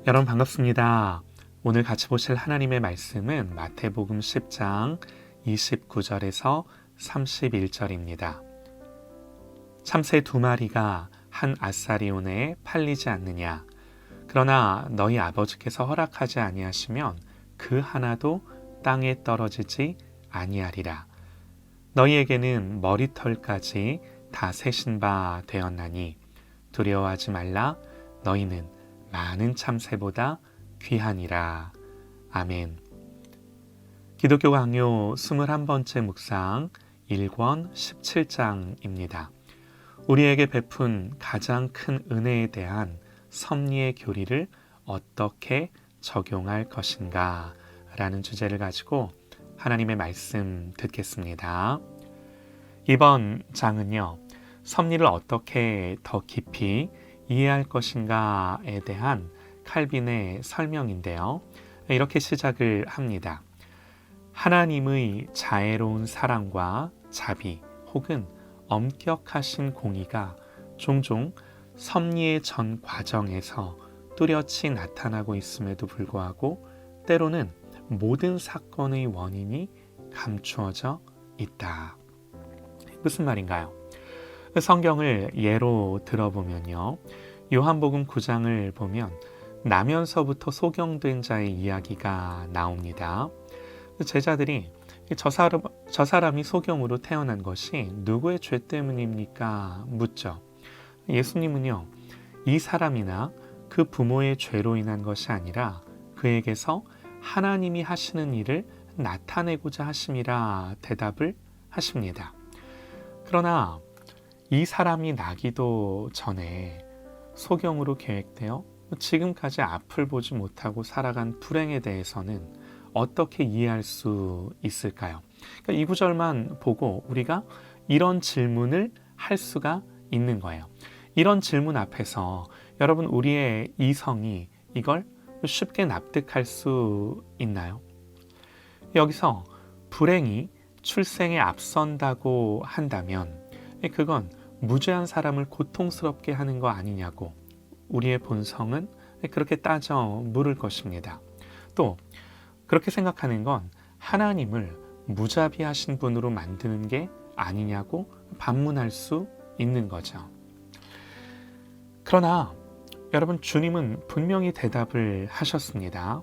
여러분 반갑습니다. 오늘 같이 보실 하나님의 말씀은 마태복음 10장 29절에서 31절입니다. 참새 2마리가 한 아사리온에 팔리지 않느냐? 그러나 너희 아버지께서 허락하지 아니하시면 그 하나도 땅에 떨어지지 아니하리라. 너희에게는 머리털까지 다 세신 바 되었나니 두려워하지 말라. 너희는 많은 참새보다 귀하니라. 아멘. 기독교 강요 21번째 묵상 1권 17장입니다. 우리에게 베푼 가장 큰 은혜에 대한 섭리의 교리를 어떻게 적용할 것인가 라는 주제를 가지고 하나님의 말씀 듣겠습니다. 이번 장은요, 섭리를 어떻게 더 깊이 이해할 것인가에 대한 칼빈의 설명인데요. 이렇게 시작을 합니다. 하나님의 자애로운 사랑과 자비 혹은 엄격하신 공의가 종종 섭리의 전 과정에서 뚜렷이 나타나고 있음에도 불구하고 때로는 모든 사건의 원인이 감추어져 있다. 무슨 말인가요? 성경을 예로 들어보면요. 요한복음 9장을 보면 나면서부터 소경된 자의 이야기가 나옵니다. 제자들이 저 사람이 소경으로 태어난 것이 누구의 죄 때문입니까? 묻죠. 예수님은요. 이 사람이나 그 부모의 죄로 인한 것이 아니라 그에게서 하나님이 하시는 일을 나타내고자 하심이라 대답을 하십니다. 그러나 이 사람이 나기도 전에 소경으로 계획되어 지금까지 앞을 보지 못하고 살아간 불행에 대해서는 어떻게 이해할 수 있을까요? 그러니까 이 구절만 보고 우리가 이런 질문을 할 수가 있는 거예요. 이런 질문 앞에서 여러분 우리의 이성이 이걸 쉽게 납득할 수 있나요? 여기서 불행이 출생에 앞선다고 한다면 그건 무죄한 사람을 고통스럽게 하는 거 아니냐고 우리의 본성은 그렇게 따져 물을 것입니다. 또 그렇게 생각하는 건 하나님을 무자비하신 분으로 만드는 게 아니냐고 반문할 수 있는 거죠. 그러나 여러분 주님은 분명히 대답을 하셨습니다.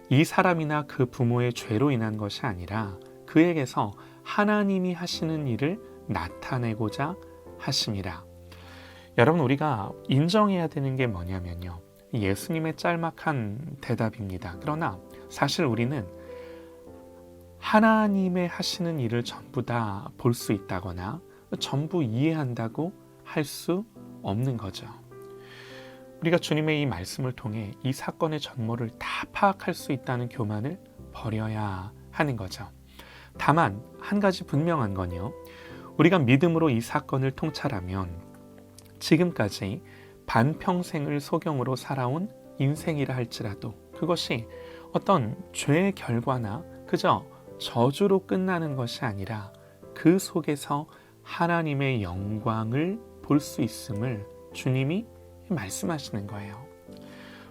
이 사람이나 그 부모의 죄로 인한 것이 아니라 그에게서 하나님이 하시는 일을 나타내고자 하심이라. 여러분 우리가 인정해야 되는 게 뭐냐면요. 예수님의 짤막한 대답입니다. 그러나 사실 우리는 하나님의 하시는 일을 전부 다 볼 수 있다거나 전부 이해한다고 할 수 없는 거죠. 우리가 주님의 이 말씀을 통해 이 사건의 전모를 다 파악할 수 있다는 교만을 버려야 하는 거죠. 다만 한 가지 분명한 건요. 우리가 믿음으로 이 사건을 통찰하면 지금까지 반평생을 소경으로 살아온 인생이라 할지라도 그것이 어떤 죄의 결과나 그저 저주로 끝나는 것이 아니라 그 속에서 하나님의 영광을 볼 수 있음을 주님이 말씀하시는 거예요.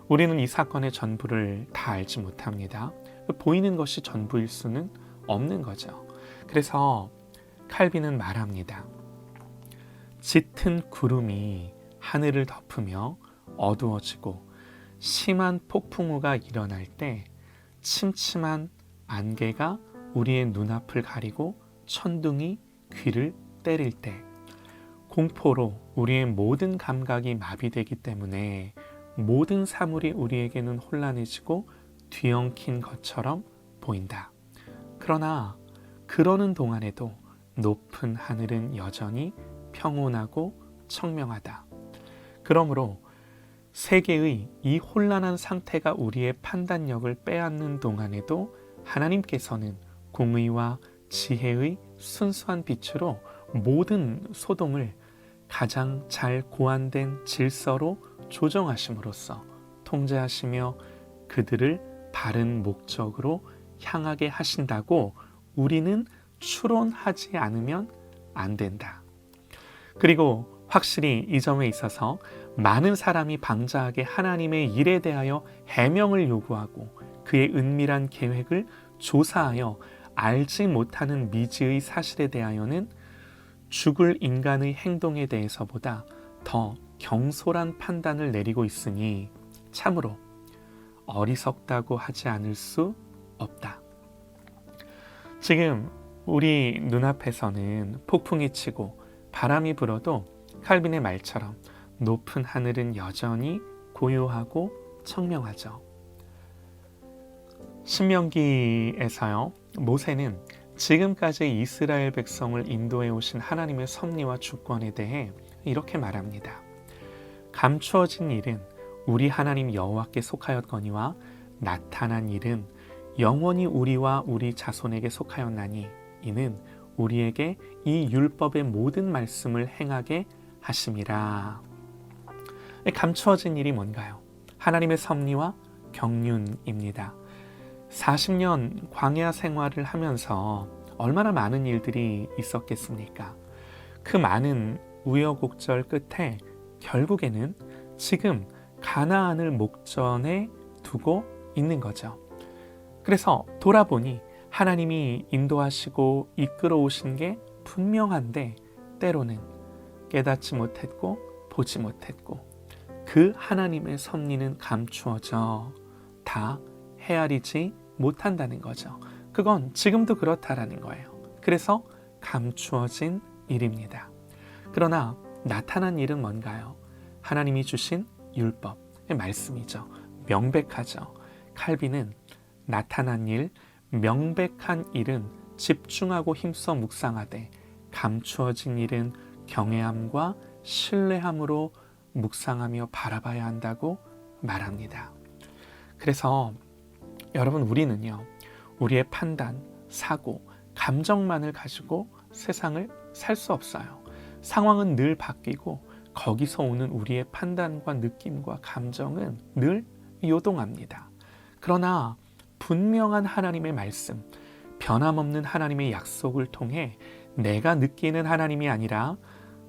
우리는 이 사건의 전부를 다 알지 못합니다. 보이는 것이 전부일 수는 없는 거죠. 그래서 칼빈은 말합니다. 짙은 구름이 하늘을 덮으며 어두워지고 심한 폭풍우가 일어날 때 침침한 안개가 우리의 눈앞을 가리고 천둥이 귀를 때릴 때 공포로 우리의 모든 감각이 마비되기 때문에 모든 사물이 우리에게는 혼란해지고 뒤엉킨 것처럼 보인다. 그러나 그러는 동안에도 높은 하늘은 여전히 평온하고 청명하다. 그러므로 세계의 이 혼란한 상태가 우리의 판단력을 빼앗는 동안에도 하나님께서는 공의와 지혜의 순수한 빛으로 모든 소동을 가장 잘 고안된 질서로 조정하심으로써 통제하시며 그들을 바른 목적으로 향하게 하신다고 우리는 추론하지 않으면 안 된다. 그리고 확실히 이 점에 있어서 많은 사람이 방자하게 하나님의 일에 대하여 해명을 요구하고 그의 은밀한 계획을 조사하여 알지 못하는 미지의 사실에 대하여는 죽을 인간의 행동에 대해서보다 더 경솔한 판단을 내리고 있으니 참으로 어리석다고 하지 않을 수 없다. 지금 우리 눈앞에서는 폭풍이 치고 바람이 불어도 칼빈의 말처럼 높은 하늘은 여전히 고요하고 청명하죠. 신명기에서요, 모세는 지금까지 이스라엘 백성을 인도해 오신 하나님의 섭리와 주권에 대해 이렇게 말합니다. 감추어진 일은 우리 하나님 여호와께 속하였거니와 나타난 일은 영원히 우리와 우리 자손에게 속하였나니 이는 우리에게 이 율법의 모든 말씀을 행하게 하심이라. 감추어진 일이 뭔가요? 하나님의 섭리와 경륜입니다. 40년 광야 생활을 하면서 얼마나 많은 일들이 있었겠습니까? 그 많은 우여곡절 끝에 결국에는 지금 가나안을 목전에 두고 있는 거죠. 그래서 돌아보니 하나님이 인도하시고 이끌어 오신 게 분명한데 때로는 깨닫지 못했고 보지 못했고 그 하나님의 섭리는 감추어져 다 헤아리지 못한다는 거죠. 그건 지금도 그렇다라는 거예요. 그래서 감추어진 일입니다. 그러나 나타난 일은 뭔가요? 하나님이 주신 율법의 말씀이죠. 명백하죠. 칼빈은 나타난 일, 명백한 일은 집중하고 힘써 묵상하되 감추어진 일은 경외함과 신뢰함으로 묵상하며 바라봐야 한다고 말합니다. 그래서 여러분, 우리는요, 우리의 판단, 사고, 감정만을 가지고 세상을 살 수 없어요. 상황은 늘 바뀌고 거기서 오는 우리의 판단과 느낌과 감정은 늘 요동합니다. 그러나 분명한 하나님의 말씀, 변함없는 하나님의 약속을 통해 내가 느끼는 하나님이 아니라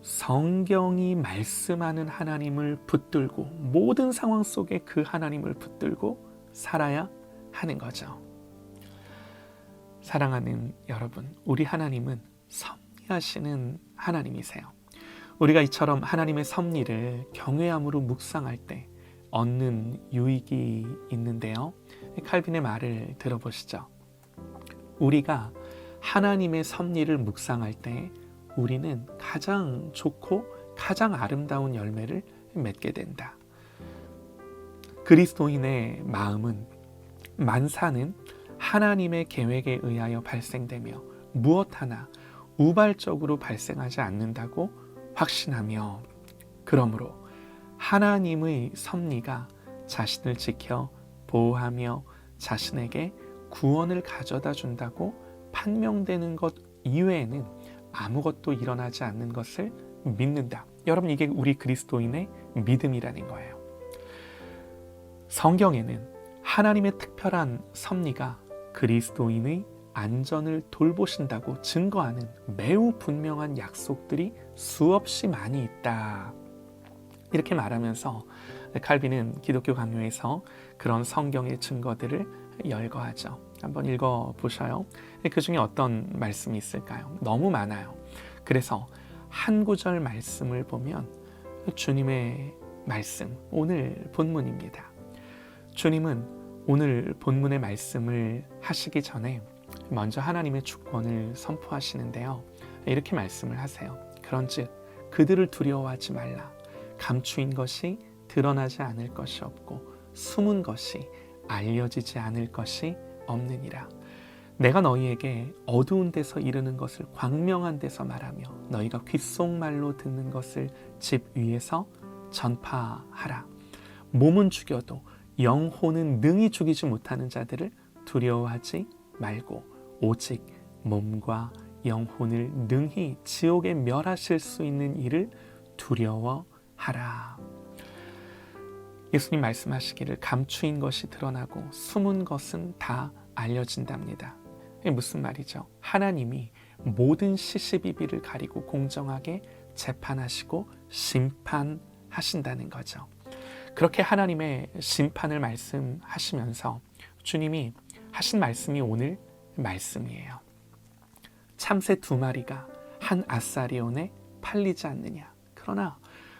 성경이 말씀하는 하나님을 붙들고 모든 상황 속에 그 하나님을 붙들고 살아야 하는 거죠. 사랑하는 여러분, 우리 하나님은 섭리하시는 하나님이세요. 우리가 이처럼 하나님의 섭리를 경외함으로 묵상할 때 얻는 유익이 있는데요. 칼빈의 말을 들어보시죠. 우리가 하나님의 섭리를 묵상할 때 우리는 가장 좋고 가장 아름다운 열매를 맺게 된다. 그리스도인의 마음은 만사는 하나님의 계획에 의하여 발생되며 무엇 하나 우발적으로 발생하지 않는다고 확신하며, 그러므로 하나님의 섭리가 자신을 지켜 보호하며 자신에게 구원을 가져다 준다고 판명되는 것 이외에는 아무것도 일어나지 않는 것을 믿는다. 여러분, 이게 우리 그리스도인의 믿음이라는 거예요. 성경에는 하나님의 특별한 섭리가 그리스도인의 안전을 돌보신다고 증거하는 매우 분명한 약속들이 수없이 많이 있다. 이렇게 말하면서 칼빈은 기독교 강요에서 그런 성경의 증거들을 열거하죠. 한번 읽어보셔요. 그 중에 어떤 말씀이 있을까요? 너무 많아요. 그래서 한 구절 말씀을 보면 주님의 말씀, 오늘 본문입니다. 주님은 오늘 본문의 말씀을 하시기 전에 먼저 하나님의 주권을 선포하시는데요. 이렇게 말씀을 하세요. 그런즉 그들을 두려워하지 말라. 감추인 것이 드러나지 않을 것이 없고 숨은 것이 알려지지 않을 것이 없느니라. 내가 너희에게 어두운 데서 이르는 것을 광명한 데서 말하며 너희가 귓속말로 듣는 것을 집 위에서 전파하라. 몸은 죽여도 영혼은 능히 죽이지 못하는 자들을 두려워하지 말고 오직 몸과 영혼을 능히 지옥에 멸하실 수 있는 이를 두려워하라. 예수님 말씀하시기를 감추인 것이 드러나고 숨은 것은 다 알려진답니다. 이게 무슨 말이죠? 하나님이 모든 시시비비를 가리고 공정하게 재판하시고 심판하신다는 하신다는 거죠. 그렇게 하나님의 심판을 말씀하시면서 주님이 하신 말씀이 오늘 말씀이에요. 참새 2마리가 한 아사리온에 팔리지 않느냐. 그러나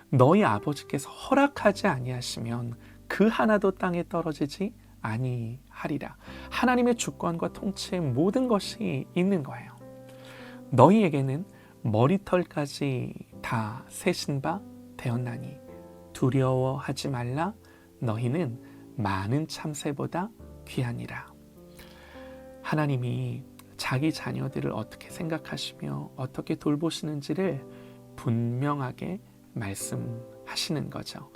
너희 아버지께서 허락하지 아니하시면 그 하나도 땅에 떨어지지 아니하리라. 하나님의 주권과 통치의 모든 것이 있는 거예요. 너희에게는 머리털까지 다 세신 바 되었나니 두려워하지 말라. 너희는 많은 참새보다 귀하니라. 하나님이 자기 자녀들을 어떻게 생각하시며 어떻게 돌보시는지를 분명하게 말씀하시는 거죠.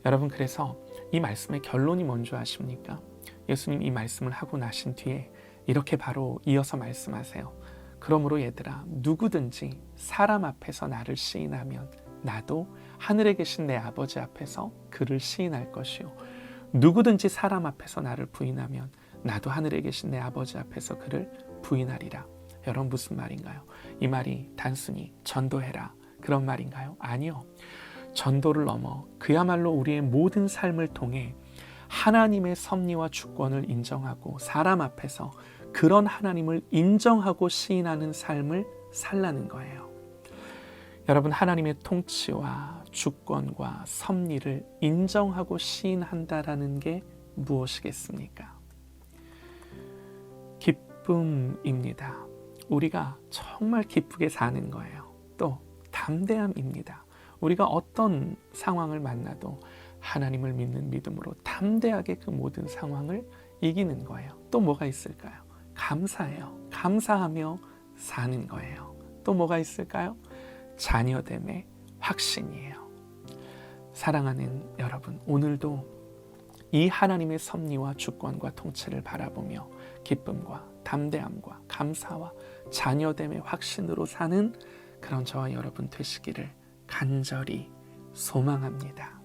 여러분, 그래서 이 말씀의 결론이 뭔지 아십니까? 예수님 이 말씀을 하고 나신 뒤에 이렇게 바로 이어서 말씀하세요. 그러므로 얘들아, 누구든지 사람 앞에서 나를 시인하면 나도 하늘에 계신 내 아버지 앞에서 그를 시인할 것이요, 누구든지 사람 앞에서 나를 부인하면 나도 하늘에 계신 내 아버지 앞에서 그를 부인하리라. 여러분, 무슨 말인가요? 이 말이 단순히 전도해라 그런 말인가요? 아니요. 전도를 넘어 그야말로 우리의 모든 삶을 통해 하나님의 섭리와 주권을 인정하고 사람 앞에서 그런 하나님을 인정하고 시인하는 삶을 살라는 거예요. 여러분, 하나님의 통치와 주권과 섭리를 인정하고 시인한다라는 게 무엇이겠습니까? 기쁨입니다. 우리가 정말 기쁘게 사는 거예요. 또 담대함입니다. 우리가 어떤 상황을 만나도 하나님을 믿는 믿음으로 담대하게 그 모든 상황을 이기는 거예요. 또 뭐가 있을까요? 감사해요. 감사하며 사는 거예요. 또 뭐가 있을까요? 자녀됨의 확신이에요. 사랑하는 여러분, 오늘도 이 하나님의 섭리와 주권과 통치를 바라보며 기쁨과 담대함과 감사와 자녀됨의 확신으로 사는 그런 저와 여러분 되시기를 간절히 소망합니다.